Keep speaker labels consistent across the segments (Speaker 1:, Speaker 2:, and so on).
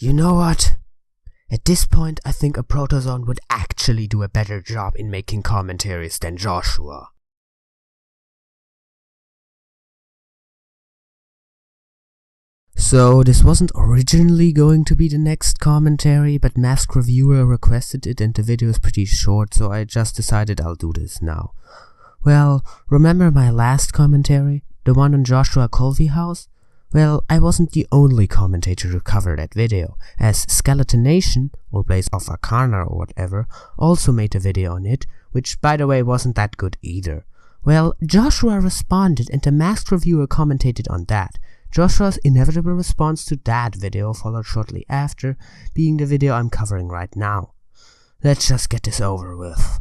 Speaker 1: You know what? At this point, I think a protozoan would actually do a better job in making commentaries than Joshua. So, this wasn't originally going to be the next commentary, but Mask Reviewer requested it and the video is pretty short, so I just decided I'll do this now. Well, remember my last commentary? The one on Joshua Culvyhouse? Well, I wasn't the only commentator to cover that video, as Skeleton Nation, or Blaze of Arcana or whatever, also made a video on it, which by the way wasn't that good either. Well, Joshua responded and the Masked Reviewer commentated on that. Joshua's inevitable response to that video followed shortly after, being the video I'm covering right now. Let's just get this over with.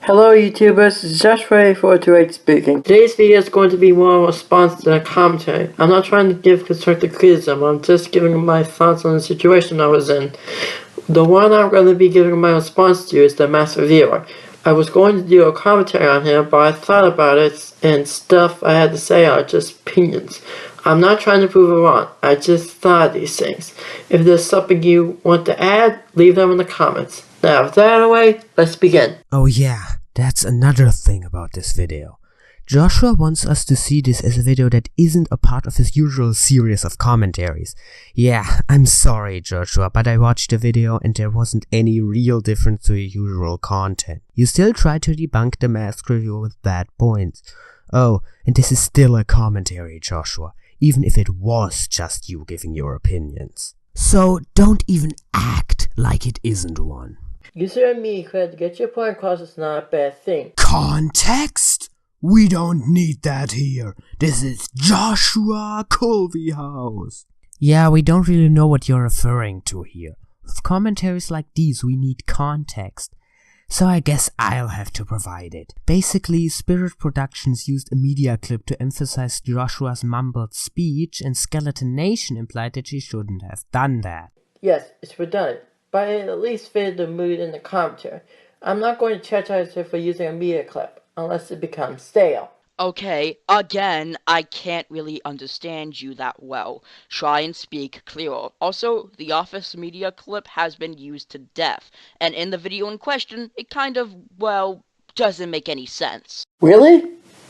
Speaker 2: Hello YouTubers, this is Joshua8428 speaking. Today's video is going to be more in response to the commentary. I'm not trying to give constructive criticism, I'm just giving my thoughts on the situation I was in. The one I'm going to be giving my response to is the Masked Reviewer. I was going to do a commentary on him, but I thought about it and stuff I had to say are just opinions. I'm not trying to prove it wrong, I just thought of these things. If there's something you want to add, leave them in the comments. Now, with that out of the way, let's begin.
Speaker 1: Oh yeah, that's another thing about this video. Joshua wants us to see this as a video that isn't a part of his usual series of commentaries. Yeah, I'm sorry Joshua, but I watched the video and there wasn't any real difference to your usual content. You still try to debunk the Masked Reviewer with bad points. Oh, and this is still a commentary, Joshua, even if it was just you giving your opinions. So don't even act like it isn't one.
Speaker 2: You and me could get your point across, it's not a bad thing.
Speaker 1: Context? We don't need that here. This is Joshua Culvyhouse. Yeah, we don't really know what you're referring to here. With commentaries like these, we need context. So I guess I'll have to provide it. Basically, Spirit Productions used a media clip to emphasize Joshua's mumbled speech, and Skeleton Nation implied that she shouldn't have done that.
Speaker 2: Yes, it's redundant, but it at least fitted the mood in the commentary. I'm not going to chastise her for using a media clip, unless it becomes stale.
Speaker 3: Okay, again, I can't really understand you that well. Try and speak clearer. Also, the Office media clip has been used to death, and in the video in question, it kind of, well, doesn't make any sense.
Speaker 2: Really?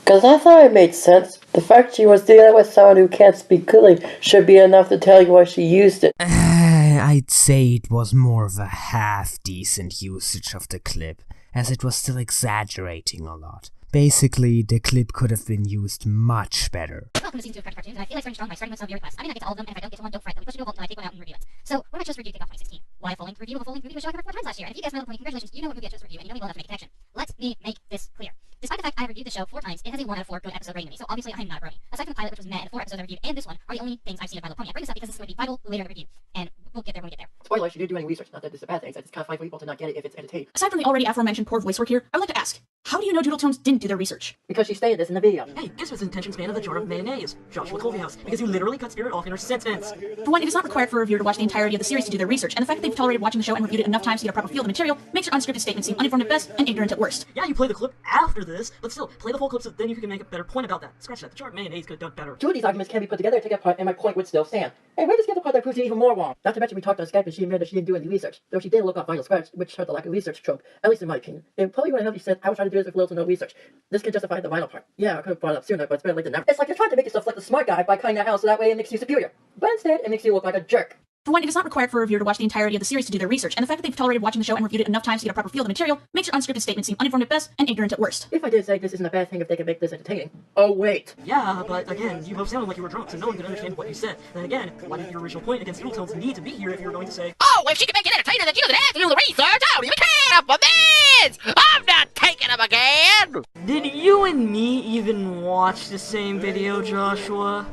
Speaker 2: Because I thought it made sense. The fact she was dealing with someone who can't speak clearly should be enough to tell you why she used it.
Speaker 1: I'd say it was more of a half-decent usage of the clip, as it was still exaggerating a lot. Basically, the clip could have been used much better.
Speaker 4: Welcome to Season 2 of Crash Cartoons, and I feel like starting strong by starting with some of your requests. I may not get to all of them, and if I don't get to one, don't fret. They'll be pushed into a vault until I take one out and review it. So, what did I chose to review Kickoff 2016? Why a full-length review of a full-length movie was shown 4 times last year, and if you guessed my little pony, congratulations, you know what movie I chose to review, and you know me well enough to make a connection. Let me make this clear. Despite the fact I have reviewed the show 4 times, it has a 1 out of 4 good episode rating to me, so obviously I'm not a brony. Aside from the pilot, which was meh, and the 4 episodes I reviewed, and this one, are the only things I've seen of My Little Pony. I bring this up because this is going to be vital later in the review, and we'll get there when we get there.
Speaker 2: Spoiler, she did do any research, not that this is a bad thing, it's kind of funny for people to not get it if it's entertaining.
Speaker 5: Aside from the already aforementioned poor voice work here, I would like to ask, how do you know Doodle Tones didn't do their research?
Speaker 2: Because she stated this in the video.
Speaker 5: Hey, guess what's intentions man of the jar of mayonnaise? Joshua Culvyhouse, because you literally cut Spirit off in her sentence. For one, it is not required for a reviewer to watch the entirety of the series to do their research, and the fact that they've tolerated watching the show and reviewed it enough times to get a proper feel of the material makes your unscripted statement seem uninformed at best and ignorant at worst. Yeah, you play the clip after this, but still, play the full clip so then you can make a better point about that. Scratch that, the jar of mayonnaise could have done better.
Speaker 2: 2 of these arguments can be put together and taken apart, and my point would still stand. Hey, where does get the part that proves you even more wrong? Not to mention we talked on Skype and she admitted that she didn't do any research, though she did look up vinyl scratch, which hurt the lack of research trope, at least in my opinion. It probably would have helped you said, I was trying to do this with little to no research. This can justify the vinyl part. Yeah, I could have brought it up sooner, but it's better late than never. It's like you're trying to make yourself look the smart guy by cutting that out so that way it makes you superior. But instead, it makes you look like a jerk.
Speaker 5: For one, it is not required for a reviewer to watch the entirety of the series to do their research, and the fact that they've tolerated watching the show and reviewed it enough times to get a proper feel of the material makes your unscripted statement seem uninformed at best and ignorant at worst.
Speaker 2: If I did say this isn't a bad thing if they can make this entertaining. Oh wait.
Speaker 5: Yeah, but again, you both sounded like you were drunk, so no one could understand what you said. Then again, why did your original point against Doodle Tones need to be here if you were going to say,
Speaker 6: oh, if she can make it entertaining, then she doesn't have to do the research. I don't even care for this. I'm not taking them again.
Speaker 5: Did you and me even watch the same video, Joshua?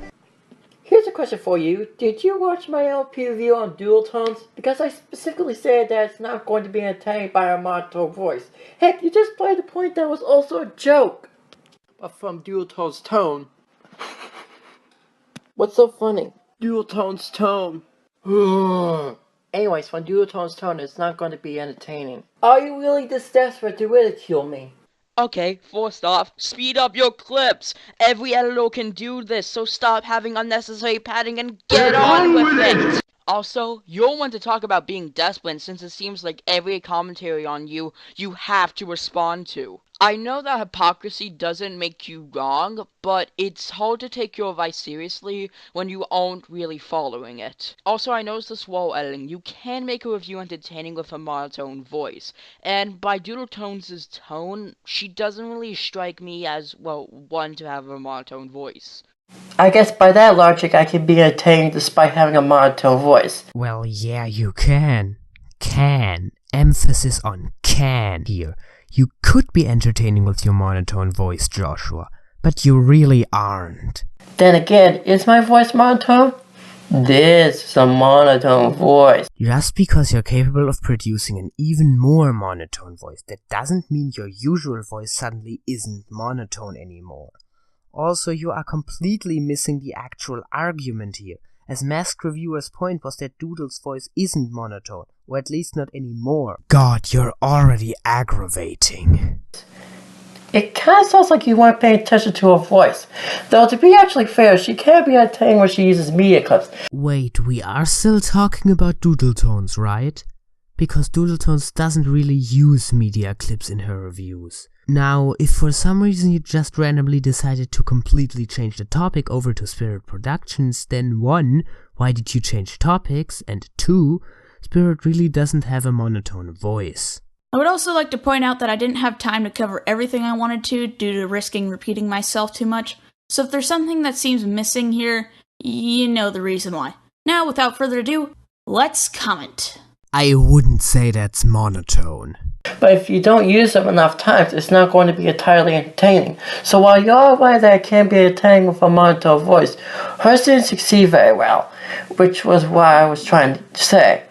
Speaker 2: Here's a question for you. Did you watch my LP review on Doodle Tones? Because I specifically said that it's not going to be entertained by a monotone voice. Heck, you just played the point that was also a joke. But from Doodle Tones' tone. What's so funny? Doodle Tones' tone. Anyways, from Doodle Tones' tone, it's not going to be entertaining. Are you really this desperate to ridicule me?
Speaker 3: Okay, first off, speed up your clips. Every editor can do this, so stop having unnecessary padding and get on with it. Also, you're one to talk about being desperate since it seems like every commentary on you have to respond to. I know that hypocrisy doesn't make you wrong, but it's hard to take your advice seriously when you aren't really following it. Also, I noticed this while editing. You can make a review entertaining with a monotone voice, and by Doodletones' tone, she doesn't really strike me as, well, one to have a monotone voice.
Speaker 2: I guess by that logic, I can be entertained despite having a monotone voice.
Speaker 1: Well, yeah, you can. Can. Emphasis on can here. You could be entertaining with your monotone voice, Joshua, but you really aren't.
Speaker 2: Then again, is my voice monotone? This is a monotone voice.
Speaker 1: Just because you're capable of producing an even more monotone voice, that doesn't mean your usual voice suddenly isn't monotone anymore. Also, you are completely missing the actual argument here, as Masked Reviewer's point was that Doodle's voice isn't monotone, or at least not anymore. God, you're already aggravating.
Speaker 2: It kinda sounds like you weren't paying attention to her voice. Though to be actually fair, she can be entertaining when she uses media clips.
Speaker 1: Wait, we are still talking about Doodletones, right? Because Doodletones doesn't really use media clips in her reviews. Now, if for some reason you just randomly decided to completely change the topic over to Spirit Productions, then 1, why did you change topics? And 2, Spirit really doesn't have a monotone voice.
Speaker 5: I would also like to point out that I didn't have time to cover everything I wanted to due to risking repeating myself too much, so if there's something that seems missing here, you know the reason why. Now, without further ado, let's comment.
Speaker 1: I wouldn't say that's monotone.
Speaker 2: But if you don't use them enough times, it's not going to be entirely entertaining. So while you're aware that it can be entertaining with a monotone voice, hers didn't succeed very well, which was what I was trying to say.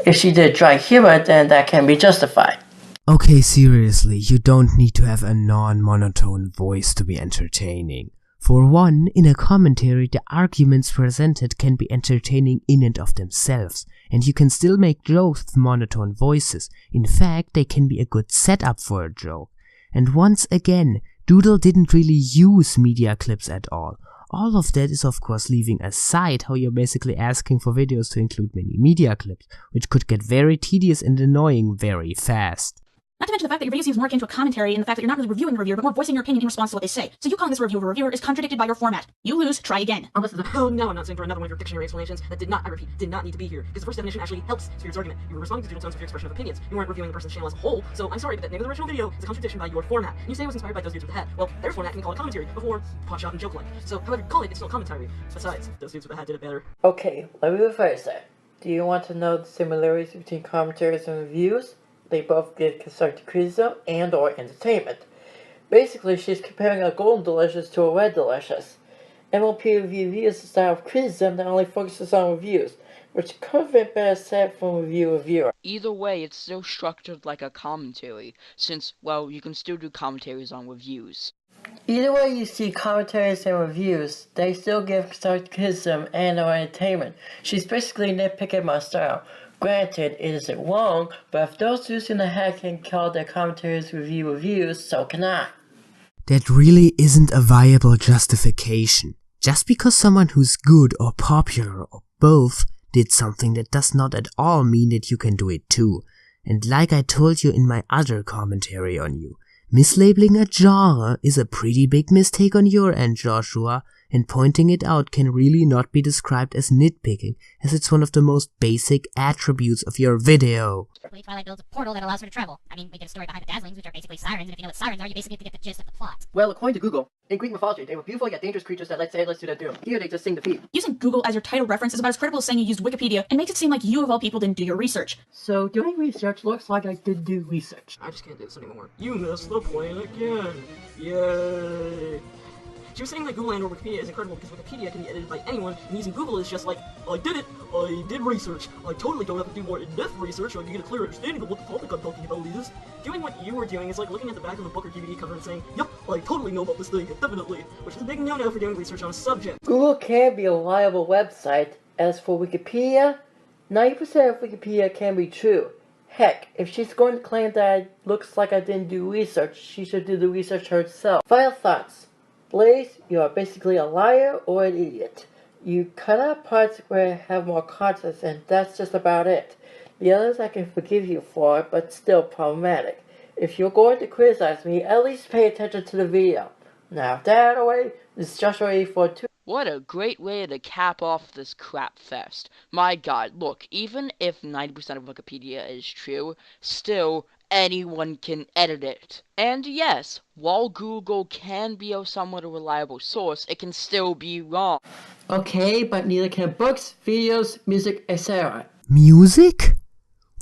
Speaker 2: If she did dry humor, then that can be justified.
Speaker 1: Okay, seriously, you don't need to have a non-monotone voice to be entertaining. For one, in a commentary, the arguments presented can be entertaining in and of themselves, and you can still make jokes with monotone voices. In fact, they can be a good setup for a joke. And once again, Doodle didn't really use media clips at all. All of that is of course leaving aside how you're basically asking for videos to include many media clips, which could get very tedious and annoying very fast.
Speaker 5: Not to mention the fact that your video seems more akin to a commentary and the fact that you're not really reviewing the reviewer, but more voicing your opinion in response to what they say. So you calling this a review of a reviewer is contradicted by your format. You lose, try again.
Speaker 7: Unless there's a oh no, I'm not saying for another one of your dictionary explanations that did not, I repeat, did not need to be here. Because the first definition actually helps Spirit's argument. You were responding to Doodletones with your expression of opinions. You weren't reviewing the person's channel as a whole, so I'm sorry, but that name of the original video is a contradiction by your format. And you say it was inspired by those dudes with the hat. Well, their format can call it commentary before potshot and joke like. So however you call it, it's still commentary. Besides, those dudes with the hat did it better.
Speaker 2: Okay, let me rephrase that. Do you want to know the similarities between commentaries and reviews? They both give constructive criticism and or entertainment. Basically, she's comparing a golden delicious to a red delicious. MLP review is a style of criticism that only focuses on reviews, which could have been better said from reviewer.
Speaker 3: Either way, it's still structured like a commentary, since, well, you can still do commentaries on reviews.
Speaker 2: Either way you see commentaries and reviews, they still give constructive criticism and or entertainment. She's basically nitpicking my style. Granted, it isn't wrong, but if those using the hat can call their commentaries reviews, so can I.
Speaker 1: That really isn't a viable justification. Just because someone who's good or popular or both did something, that does not at all mean that you can do it too. And like I told you in my other commentary on you, mislabeling a genre is a pretty big mistake on your end, Joshua, and pointing it out can really not be described as nitpicking, as it's one of the most basic attributes of your video.
Speaker 4: Twilight builds a portal that allows her to travel. I mean, we get a story behind the Dazzlings, which are basically sirens, and if you know what sirens are, you basically get the gist of the plot.
Speaker 7: Well, according to Google, in Greek mythology, they were beautiful yet dangerous creatures that led sailors to their doom. Here they just sing the feet.
Speaker 5: Using Google as your title reference is about as credible as saying you used Wikipedia and makes it seem like you of all people didn't do your research.
Speaker 7: So, doing research looks like I did do research. I just can't do this anymore. You missed the point again. Yay. She was saying that Google and or Wikipedia is incredible because Wikipedia can be edited by anyone, and using Google is just like, I did it, I did research, I totally don't have to do more in-depth research so I can get a clear understanding of what the topic I'm talking about is. Doing what you were doing is like looking at the back of a book or DVD cover and saying, yep, I totally know about this thing, definitely, which is a big no-no for doing research on a subject.
Speaker 2: Google can be a reliable website. As for Wikipedia, 90% of Wikipedia can be true. Heck, if she's going to claim that it looks like I didn't do research, she should do the research herself. Final thoughts. Blaze, you are basically a liar or an idiot. You cut out parts where I have more context, and that's just about it. The others I can forgive you for, but still problematic. If you're going to criticize me, at least pay attention to the video. Now, that away, this is Joshua842.
Speaker 3: What a great way to cap off this crap fest. My god, look, even if 90% of Wikipedia is true, still, anyone can edit it. And yes, while Google can be a somewhat reliable source, it can still be wrong.
Speaker 2: Okay, but neither can books, videos, music, etc.
Speaker 1: Music?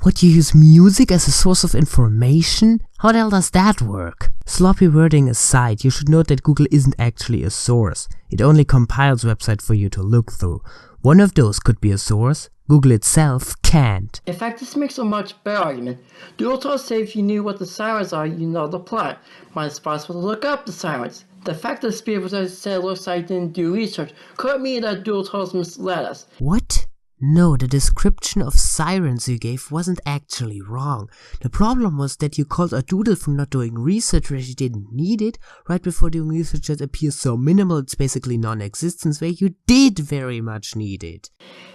Speaker 1: What, you use music as a source of information? How the hell does that work? Sloppy wording aside, you should note that Google isn't actually a source. It only compiles websites for you to look through. One of those could be a source. Google itself can't.
Speaker 2: In fact, this makes a much better argument. Dual Tools say if you knew what the sirens are, you know the plot. Might it's possible to look up the sirens. The fact that the speed was said it looks like didn't do research could mean that Dual Tools misled us.
Speaker 1: What? No, the description of sirens you gave wasn't actually wrong. The problem was that you called a doodle for not doing research where she didn't need it, right before doing research that appears so minimal it's basically non-existence, where you did very much need it.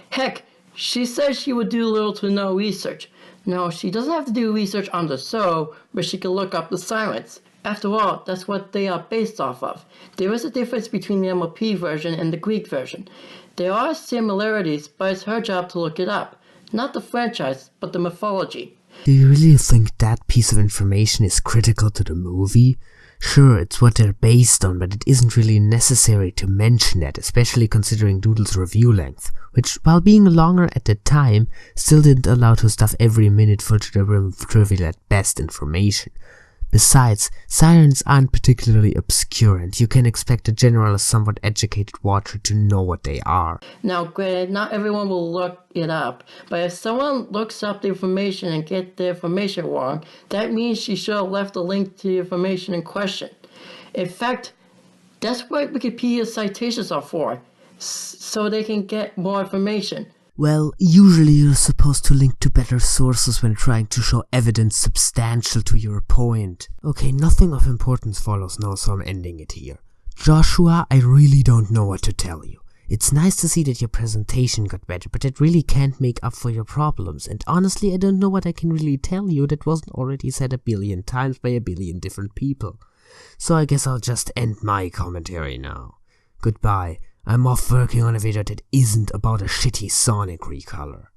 Speaker 2: Heck, she said she would do little to no research. No, she doesn't have to do research on the show, but she can look up the sirens. After all, that's what they are based off of. There is a difference between the MLP version and the Greek version. There are similarities, but it's her job to look it up. Not the franchise, but the mythology.
Speaker 1: Do you really think that piece of information is critical to the movie? Sure, it's what they're based on, but it isn't really necessary to mention that, especially considering Doodle's review length, which, while being longer at the time, still didn't allow to stuff every minute full to the rim of trivial at best information. Besides, sirens aren't particularly obscure, and you can expect a general somewhat educated watcher to know what they are.
Speaker 2: Now granted, not everyone will look it up, but if someone looks up the information and gets the information wrong, that means she should have left a link to the information in question. In fact, that's what Wikipedia citations are for, so they can get more information.
Speaker 1: Well, usually you're supposed to link to better sources when trying to show evidence substantial to your point. Okay, nothing of importance follows now, so I'm ending it here. Joshua, I really don't know what to tell you. It's nice to see that your presentation got better, but it really can't make up for your problems, and honestly I don't know what I can really tell you that wasn't already said a billion times by a billion different people. So I guess I'll just end my commentary now. Goodbye. I'm off working on a video that isn't about a shitty Sonic recolor.